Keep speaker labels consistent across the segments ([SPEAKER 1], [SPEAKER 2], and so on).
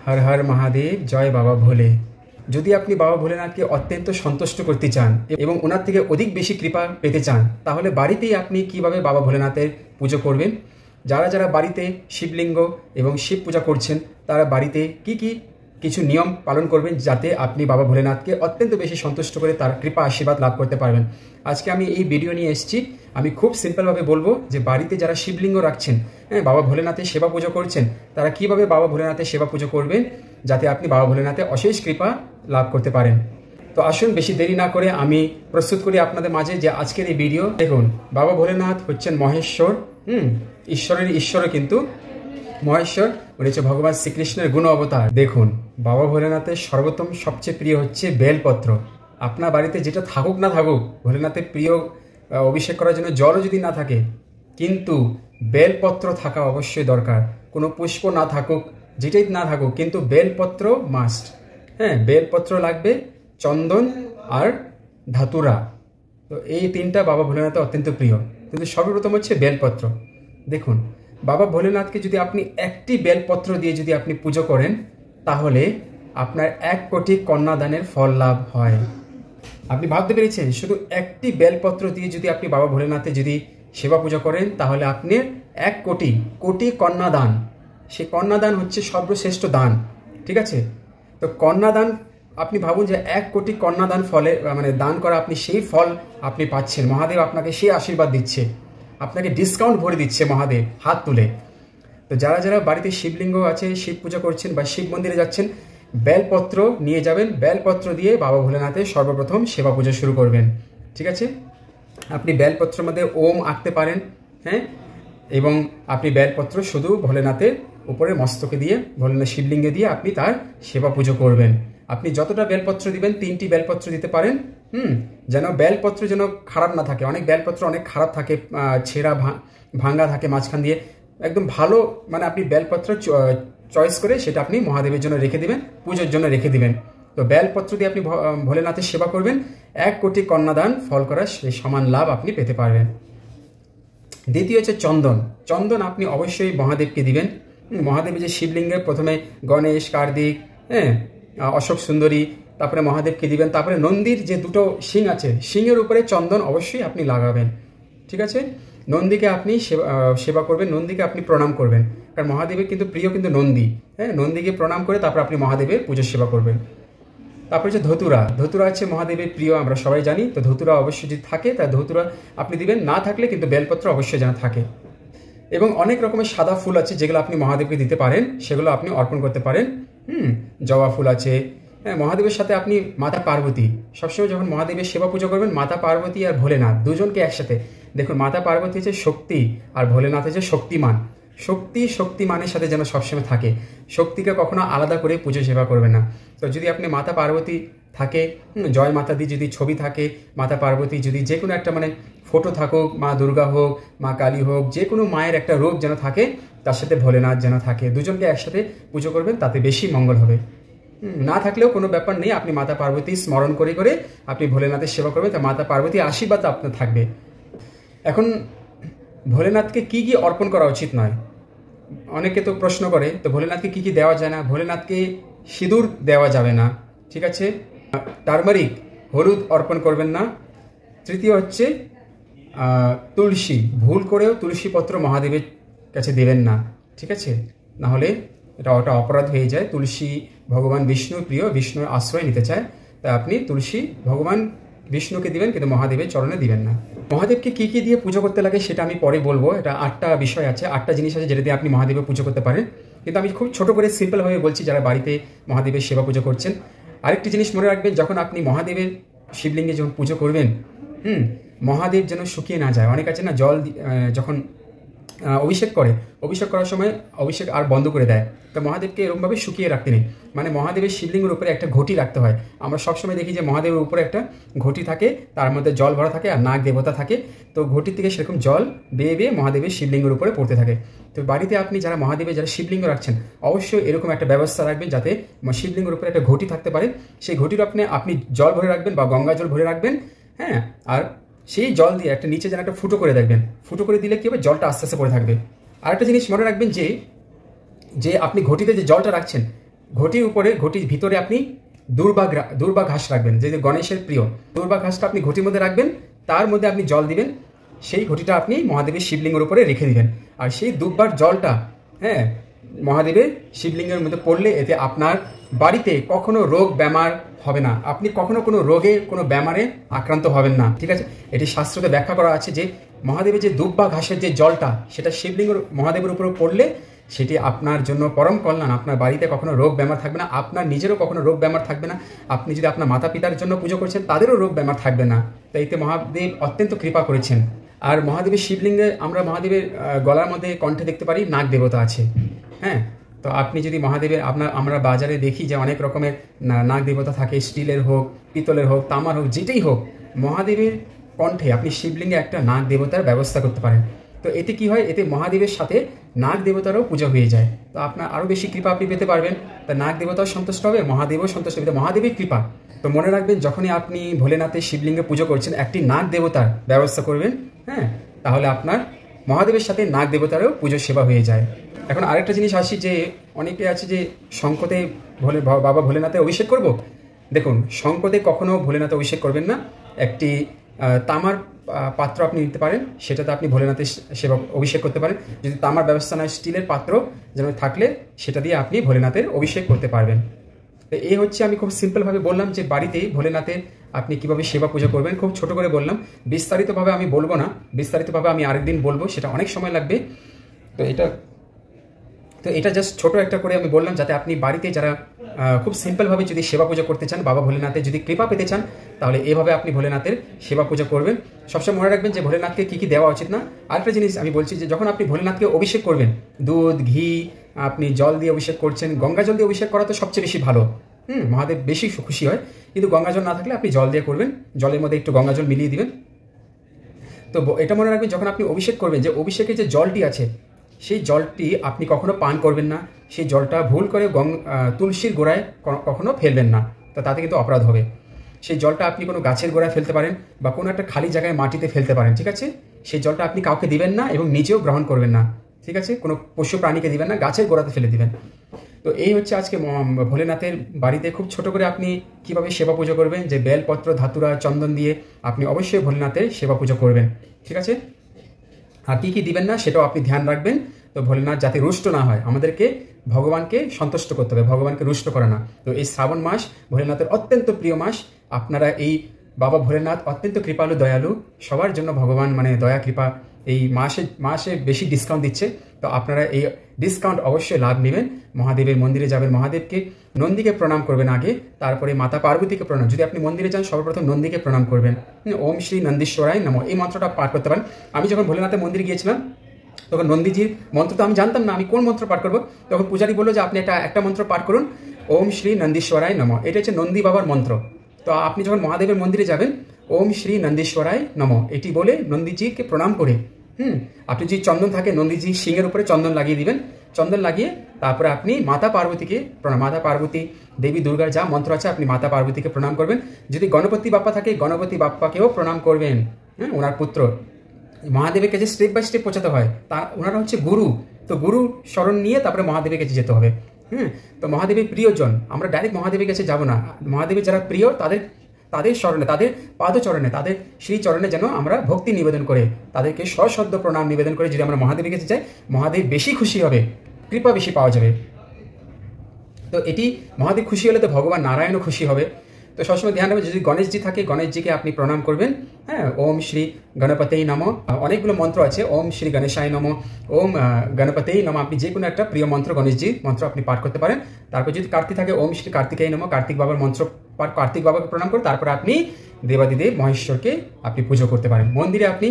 [SPEAKER 1] হর হর মহাদেব, জয় বাবা ভোলে। যদি আপনি বাবা ভোলেনাথকে অত্যন্ত সন্তুষ্ট করতে চান এবং ওনার থেকে অধিক বেশি কৃপা পেতে চান, তাহলে বাড়িতেই আপনি কিভাবে বাবা ভোলেনাথের পুজো করবেন। যারা যারা বাড়িতে শিবলিঙ্গ এবং শিব পূজা করছেন, তারা বাড়িতে কিছু নিয়ম পালন করবেন, যাতে আপনি বাবা ভোলেনাথকে অত্যন্ত বেশি সন্তুষ্ট করে তার কৃপা আশীর্বাদ লাভ করতে পারবেন। আজকে আমি এই ভিডিও নিয়ে এসেছি। আমি খুব সিম্পলভাবে বলবো যে বাড়িতে যারা শিবলিঙ্গ রাখছেন, বাবা ভোলেনাথের সেবা পুজো করছেন, তারা কিভাবে বাবা ভোলেনাথের সেবা পুজো করবেন, যাতে আপনি বাবা ভোলেনাথের অশেষ কৃপা লাভ করতে পারেন। তো আসুন, বেশি দেরি না করে আমি প্রস্তুত করি আপনাদের মাঝে যে আজকের এই ভিডিও। দেখুন, বাবা ভোলেনাথ হচ্ছেন মহেশ্বর, ঈশ্বরের ঈশ্বরও কিন্তু মহেশ্বর, উনি হচ্ছে ভগবান শ্রীকৃষ্ণের গুণ অবতার। দেখুন, বাবা ভোলেনাথের সর্বোত্তম সবচেয়ে প্রিয় হচ্ছে বেলপত্র। আপনার বাড়িতে যেটা থাকুক না থাকুক, ভোলেনাথের প্রিয় অভিষেক করার জন্য জলও যদি না থাকে, কিন্তু বেলপত্র থাকা অবশ্যই দরকার। কোনো পুষ্প না থাকুক, যেটাই না থাকুক, কিন্তু বেলপত্র মাস্ট। বেলপত্র লাগবে, চন্দন আর ধাতুরা। তো এই তিনটা বাবা ভোলেনাথের অত্যন্ত প্রিয়, কিন্তু সর্বপ্রথম হচ্ছে বেলপত্র। দেখুন, বাবা ভোলেনাথকে যদি আপনি একটি বেলপত্র দিয়ে যদি আপনি পুজো করেন, তাহলে আপনার 1 কোটি কন্যাদানের ফল লাভ হয়। আপনি ভাবতে পেরেছেন, শুধু একটি বেলপত্র দিয়ে যদি আপনি বাবা ভোলেনাথের যদি সেবা পূজা করেন, তাহলে আপনি 1 কোটি কন্যাদান। সেই কন্যাদান হচ্ছে সর্বশ্রেষ্ঠ দান, ঠিক আছে? তো কন্যাদান, আপনি ভাবুন যে 1 কোটি কন্যাদান ফলে দান করা, আপনি সেই ফল আপনি পাচ্ছেন। মহাদেব আপনাকে সেই আশীর্বাদ দিচ্ছে, আপনাকে ডিসকাউন্ট ভরে দিচ্ছে মহাদেব হাত তুলে। তো যারা যারা বাড়িতে শিবলিঙ্গ আছে, শিব পূজা করছেন বা শিব মন্দিরে যাচ্ছেন, বেলপত্র নিয়ে যাবেন। বেলপত্র দিয়ে বাবা ভোলেনাথের সর্বপ্রথম সেবা পুজো শুরু করবেন, ঠিক আছে? আপনি বেলপত্রের মধ্যে ওম আঁকতে পারেন, এবং আপনি বেলপত্র শুধু ভোলেনাথের উপরে মস্তকে দিয়ে, ভোলেনাথ শিবলিঙ্গে দিয়ে আপনি তার সেবা পুজো করবেন। আপনি যতটা বেলপত্র দিবেন, 3টি বেলপত্র দিতে পারেন, যেন বেলপত্র যেন খারাপ না থাকে। অনেক বেলপত্র অনেক খারাপ থাকে, ছেঁড়া ভাঙ্গা থাকে মাঝখান দিয়ে। একদম ভালো আপনি বেলপত্র চয়েস করে সেটা আপনি মহাদেবের জন্য রেখে দিবেন, পুজোর জন্য রেখে দিবেন। তো বেলপত্র দিয়ে আপনি ভোলেনাথের সেবা করবেন, 1 কোটি কন্যাদান ফল করার সেই সমান লাভ আপনি পেতে পারবেন। দ্বিতীয় হচ্ছে চন্দন। চন্দন আপনি অবশ্যই মহাদেবকে দিবেন। মহাদেবের যে শিবলিঙ্গে প্রথমে গণেশ, কার্তিক, অশোক সুন্দরী, তারপরে মহাদেবকে দিবেন। তারপরে নন্দীর যে 2টো শিং আছে, শিংয়ের উপরে চন্দন অবশ্যই আপনি লাগাবেন, ঠিক আছে? নন্দীকে আপনি সেবা করবেন, নন্দীকে আপনি প্রণাম করবেন, কারণ মহাদেবের কিন্তু প্রিয় কিন্তু নন্দী। নন্দীকে প্রণাম করে তারপর আপনি মহাদেবের পুজোর সেবা করবেন। তারপরে হচ্ছে ধতুরা। ধতুরা হচ্ছে মহাদেবের প্রিয়, আমরা সবাই জানি। তো ধতুরা অবশ্যই যদি থাকে, তা ধতুরা আপনি দিবেন। না থাকলে কিন্তু বেলপত্র অবশ্যই যেন থাকে। এবং অনেক রকমের সাদা ফুল আছে যেগুলো আপনি মহাদেবকে দিতে পারেন, সেগুলো আপনি অর্পণ করতে পারেন। জবা ফুল আছে। মহাদেবের সাথে আপনি মাতা পার্বতী, সবসময় যখন মহাদেবের সেবা পুজো করবেন, মাতা পার্বতী আর ভোলেনাথ দুজনকে একসাথে দেখুন। মাতা পার্বতী হচ্ছে শক্তি আর ভোলেনাথ হচ্ছে শক্তিমান। শক্তিমানের সাথে যেন সবসময় থাকে। শক্তিকে কখনো আলাদা করে পুজো সেবা করবেন না। তো যদি আপনি মাতা পার্বতী থাকে, জয় মাতা দি যদি ছবি থাকে, মাতা পার্বতী যদি যে কোনো একটা ফটো থাকুক, মা দুর্গা হোক, মা কালী হোক, যে কোনো মায়ের একটা রূপ যেন থাকে, তার সাথে ভোলেনাথ যেন থাকে, দুজনকে একসাথে পুজো করবেন, তাতে বেশি মঙ্গল হবে। না থাকলেও কোনো ব্যাপার নেই, আপনি মাতা পার্বতী স্মরণ করে করে আপনি ভোলেনাথের সেবা করবেন, তা মাতা পার্বতী আশীর্বাদ আপনার থাকবে। এখন ভোলেনাথকে কি কি অর্পণ করা উচিত নয়, অনেকে তো প্রশ্ন করে। তো ভোলেনাথকে কি কি দেওয়া যায় না? ভোলেনাথকে সিঁদুর দেওয়া যাবে না, ঠিক আছে? টারমারিক, হলুদ অর্পণ করবেন না। তৃতীয় হচ্ছে তুলসী, ভুল করেও তুলসী পত্র মহাদেবের কাছে দেবেন না, ঠিক আছে? নাহলে এটা অপরাধ হয়ে যায়। তুলসী ভগবান বিষ্ণুর প্রিয়, বিষ্ণুর আশ্রয় নিতে চায়, তাই আপনি তুলসী ভগবান বিষ্ণুকে দিবেন, কিন্তু মহাদেবের চরণে দিবেন না। মহাদেবকে কি কি দিয়ে পুজো করতে লাগে সেটা আমি পরে বলবো। এটা 8টা বিষয় আছে, 8টা জিনিস আছে যেটা দিয়ে আপনি মহাদেবের পুজো করতে পারেন, কিন্তু আমি খুব ছোট করে সিম্পলভাবে বলছি যারা বাড়িতে মহাদেবের সেবা পুজো করছেন। আরেকটি জিনিস মনে রাখবেন, যখন আপনি মহাদেবের শিবলিঙ্গে যখন পুজো করবেন, মহাদেব যেন শুকিয়ে না যায়। অনেক আছে না, জল যখন অভিষেক করার সময় অভিষেক আর বন্ধ করে দেয়। তো মহাদেবকে এরকমভাবে শুকিয়ে রাখতে নেই, মহাদেবের শিবলিঙ্গের উপরে একটা ঘটি রাখতে হয়। আমরা সবসময় দেখি যে মহাদেবের উপরে একটা ঘটি থাকে, তার মধ্যে জল ভরা থাকে আর নাগ দেবতা থাকে। তো ঘটি থেকে সেরকম জল বেয়ে বেয়ে মহাদেবের শিবলিঙ্গের উপরে পড়তে থাকে। তো বাড়িতে আপনি যারা মহাদেবের যারা শিবলিঙ্গ রাখছেন, অবশ্যই এরকম একটা ব্যবস্থা রাখবেন যাতে শিবলিঙ্গের উপরে একটা ঘটি থাকতে পারে। সেই ঘটির আপনি জল ভরে রাখবেন বা গঙ্গা জল ভরে রাখবেন, আর সেই জল দিয়ে একটা নিচে যেন একটা ফুটো করে দেখবেন। ফুটো করে দিলে কি হবে, জলটা আস্তে আস্তে পড়ে থাকবে। আরেকটা জিনিস মনে রাখবেন যে আপনি ঘটিতে যে জলটা রাখছেন, ঘটির উপরে, ঘটির ভিতরে আপনি দূর্বা ঘাস রাখবেন, যে গণেশের প্রিয় দূর্বা ঘাসটা আপনি ঘটির মধ্যে রাখবেন, তার মধ্যে আপনি জল দিবেন, সেই ঘটিটা আপনি মহাদেবের শিবলিঙ্গের উপরে রেখে দিবেন। আর সেই দুর্বার জলটা মহাদেবের শিবলিঙ্গের মধ্যে পড়লে এতে আপনার বাড়িতে কখনো রোগ বেমার হবে না, আপনি কখনো কোনো রোগে কোনো বেমারে আক্রান্ত হবেন না। ঠিক আছে, এটি শাস্ত্রতে ব্যাখ্যা করা আছে যে মহাদেবের যে দুব্বা ঘাসের যে জলটা সেটা শিবলিঙ্গের মহাদেবের উপরে পড়লে সেটি আপনার জন্য পরম কল্যাণ, আপনার বাড়িতে কখনো রোগ বেমার থাকবে না, আপনার নিজেরও কখনো রোগ বেমার থাকবে না, আপনি যদি আপনার মাতা পিতার জন্য পুজো করছেন তাদেরও রোগ বেমার থাকবে না। তাই এতে মহাদেব অত্যন্ত কৃপা করেছেন। আর মহাদেবের শিবলিঙ্গে আমরা মহাদেবের গলার মধ্যে কণ্ঠে দেখতে পারি নাগ দেবতা আছে। তো আপনি যদি মহাদেবের আমরা বাজারে দেখি যে অনেক রকমের নাগ দেবতা থাকে, স্টিলের হোক, পিতলের হোক, তামার হোক, যেটাই হোক, মহাদেবের কণ্ঠে আপনি শিবলিঙ্গে একটা নাগ দেবতার ব্যবস্থা করতে পারেন। তো এতে কি হয়, এতে মহাদেবের সাথে নাগ দেবতারও পূজা হয়ে যায়। তো আপনার আরও বেশি কৃপা আপনি পেতে পারবেন। তা নাগ দেবতাও সন্তুষ্ট হবে, মহাদেবও সন্তুষ্ট হবে, মহাদেবের কৃপা। তো মনে রাখবেন, যখনই আপনি ভোলেনাথের শিবলিঙ্গে পুজো করছেন একটি নাগ দেবতার ব্যবস্থা করবেন, তাহলে আপনার মহাদেবের সাথে নাগ দেবতারও পুজো সেবা হয়ে যায়। এখন আরেকটা জিনিস আসি, যে অনেকে আছে যে শঙ্কতে বাবা ভোলেনাথে অভিষেক করব। দেখুন, শঙ্কতে কখনো ভোলেনাথে অভিষেক করবেন না। একটি তামার পাত্র আপনি নিতে পারেন, সেটাতে আপনি ভোলেনাথের সেবা অভিষেক করতে পারেন। যদি তামার ব্যবস্থা নয়, স্টিলের পাত্র যেন থাকলে সেটা দিয়ে আপনি ভোলেনাথের অভিষেক করতে পারবেন। তো এই হচ্ছে, আমি খুব সিম্পলভাবে বললাম যে বাড়িতেই ভোলেনাথের আপনি কীভাবে সেবা পূজা করবেন, খুব ছোট করে বললাম। বিস্তারিতভাবে আমি বলবো না, বিস্তারিতভাবে আমি আরেকদিন বলবো, সেটা অনেক সময় লাগবে। তো এটা জাস্ট ছোট একটা করে আমি বললাম, যাতে আপনি বাড়িতে যারা খুব সিম্পলভাবে যদি সেবা পূজা করতে চান, বাবা ভোলেনাথের যদি কৃপা পেতে চান, তাহলে এভাবে আপনি ভোলেনাথের সেবা পূজা করবেন। সবসময় মনে রাখবেন যে ভোলেনাথকে কী কী দেওয়া উচিত না। আরেকটা জিনিস আমি বলছি, যে যখন আপনি ভোলেনাথকে অভিষেক করবেন, দুধ ঘি আপনি জল দিয়ে অভিষেক করছেন, গঙ্গা জল দিয়ে অভিষেক করা তো সবচেয়ে বেশি ভালো। মহাদেব বেশি খুশি হয়, কিন্তু গঙ্গা জল না থাকলে আপনি জল দিয়ে করবেন, জলের মধ্যে একটু গঙ্গা জল মিলিয়ে দিবেন। তো এটা মনে রাখবেন, যখন আপনি অভিষেক করবেন, যে অভিষেকের যে জলটি আছে সেই জলটি আপনি কখনো পান করবেন না, সেই জলটা ভুল করে তুলসীর গোড়ায় কখনো ফেলবেন না, তো তাতে কিন্তু অপরাধ হবে। সেই জলটা আপনি কোনো গাছের গোড়ায় ফেলতে পারেন বা কোনো একটা খালি জায়গায় মাটিতে ফেলতে পারেন। ঠিক আছে, সেই জলটা আপনি কাউকে দিবেন না এবং নিজেও গ্রহণ করবেন না। ঠিক আছে, কোনো পশু প্রাণীকে দিবেন না, গাছের গোড়াতে ফেলে দিবেন। তো এই হচ্ছে আজকে ভোলেনাথের বাড়িতে খুব ছোট করে আপনি কিভাবে সেবা পুজো করবেন, যে বেলপত্র, ধাতুরা, চন্দন দিয়ে আপনি অবশ্যই ভোলেনাথের সেবা পুজো করবেন। ঠিক আছে, আর কী কী দিবেন না সেটাও আপনি ধ্যান রাখবেন। তো ভোলেনাথ যাতে রুষ্ট না হয়, আমাদেরকে ভগবানকে সন্তুষ্ট করতে হবে, ভগবানকে রুষ্ট করে না। তো এই শ্রাবণ মাস ভোলেনাথের অত্যন্ত প্রিয় মাস। আপনারা এই বাবা ভোলেনাথ অত্যন্ত কৃপালু, দয়ালু, সবার জন্য ভগবান দয়া কৃপা এই মাসে বেশি ডিসকাউন্ট দিচ্ছে। তো আপনারা এই ডিসকাউন্ট অবশ্যই লাভ নেবেন। মহাদেবের মন্দিরে যাবেন, মহাদেবকে নন্দীকে প্রণাম করবেন আগে, তারপরে মাতা পার্বতীকে প্রণাম। যদি আপনি মন্দিরে যান, সর্বপ্রথম নন্দীকে প্রণাম করবেন। ওম শ্রী নন্দীশ্বরায় নমঃ, এই মন্ত্রটা পাঠ করতে পারেন। আমি যখন ভোলেনাথের মন্দিরে গিয়েছিলাম, তখন নন্দীজির মন্ত্র তো আমি জানতাম না, আমি কোন মন্ত্র পাঠ করবো। তখন পূজারী বললো যে আপনি একটা মন্ত্র পাঠ করুন, ওম শ্রী নন্দীশ্বরায় নমঃ। এটা হচ্ছে নন্দী বাবার মন্ত্র। তো আপনি যখন মহাদেবের মন্দিরে যাবেন, ওম শ্রী নন্দীশ্বরায় নমঃ এটি বলে নন্দীজিকে প্রণাম করে আপনি যদি চন্দন থাকে, নন্দীজি সিংহের উপরে চন্দন লাগিয়ে দিবেন। চন্দন লাগিয়ে তারপরে আপনি মাতা পার্বতীকে প্রণাম, মাতা পার্বতী দেবী দুর্গার যা মন্ত্র আছে আপনি মাতা পার্বতীকে প্রণাম করবেন। যদি গণপতি বাপ্পা থাকে, গণপতি বাপ্পাকেও প্রণাম করবেন, ওনার পুত্র। মহাদেবের কাছে স্টেপ বাই স্টেপ পৌঁছাতে হয়, ওনারা হচ্ছে গুরু। তো গুরু শরণ নিয়ে তারপরে মহাদেবের কাছে যেতে হবে। তো মহাদেবের প্রিয়জন, আমরা ডাইরেক্ট মহাদেবের কাছে যাব না। মহাদেবের যারা প্রিয় তাদের স্মরণে, তাদের পাদচরণে, তাদের শ্রীচরণে যেন আমরা ভক্তি নিবেদন করে, তাদেরকে সশ্রদ্ধ প্রণাম নিবেদন করে যদি আমরা মহাদেবের কাছে যাই, মহাদেব বেশি খুশি হবে, কৃপা বেশি পাওয়া যাবে। তো এটি মহাদেব খুশি হলে তো ভগবান নারায়ণও খুশি হবে। তো সবসময় ধ্যান রাখবেন, যদি গণেশজি থাকে, গণেশজিকে আপনি প্রণাম করবেন। ওম শ্রী গণপতেই নমঃ, অনেকগুলো মন্ত্র আছে, ওম শ্রী গণেশায় নমঃ, ওম গণপতেই নমঃ। আপনি যে কোনো একটা প্রিয় মন্ত্র, গণেশজির মন্ত্র আপনি পাঠ করতে পারেন। তারপর যদি কার্তিক থাকে, ওম শ্রী কার্তিকেয় নমঃ, কার্তিক বাবার মন্ত্র পাঠ, কার্তিক বাবাকে প্রণাম করে তারপরে আপনি দেবাদিদেব মহেশ্বরকে আপনি পুজো করতে পারেন। মন্দিরে আপনি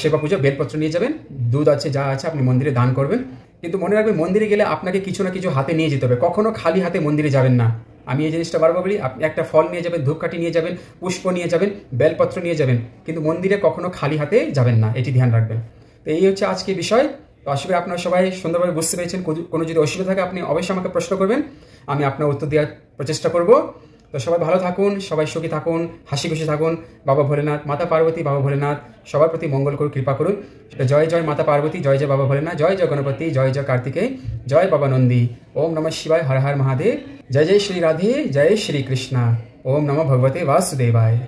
[SPEAKER 1] সেবা পুজো বেলপত্র নিয়ে যাবেন, দুধ আছে, যা আছে আপনি মন্দিরে দান করবেন। কিন্তু মনে রাখবেন, মন্দিরে গেলে আপনাকে কিছু না কিছু হাতে নিয়ে যেতে হবে, কখনো খালি হাতে মন্দিরে যাবেন না। আমি এই জিনিসটা বারবার বলি, আপনি একটা ফল নিয়ে যাবেন, ধূপকাঠি নিয়ে যাবেন, পুষ্প নিয়ে যাবেন, বেলপত্র নিয়ে যাবেন, কিন্তু মন্দিরে কখনো খালি হাতে যাবেন না, এটি ধ্যান রাখবেন। তো এই হচ্ছে আজকে বিষয়। তো আশা করি আপনারা সবাই সুন্দরভাবে বুঝতে পেরেছেন। কোনো যদি অসুবিধা থাকে আপনি অবশ্যই আমাকে প্রশ্ন করবেন, আমি আপনার উত্তর দেওয়ার প্রচেষ্টা করব। তো সবাই ভালো থাকুন, সবাই সুখী থাকুন, হাসি খুশি থাকুন। বাবা ভোলেনাথ, মাতা পার্বতী, বাবা ভোলেনাথ সবার প্রতি মঙ্গল করুন, কৃপা করুন। তো জয় জয় মাতা পার্বতী, জয় জয় বাবা ভোলেনাথ, জয় জয় গণপতি, জয় জয় কার্তিকেয়, জয় বাবা নন্দী। ওম নমঃ শিবায়, হর হর মহাদেব। জয় জয় শ্রী রাধে, জয় শ্রী কৃষ্ণা। ওম নমঃ ভগবতে বাসুদেবায়।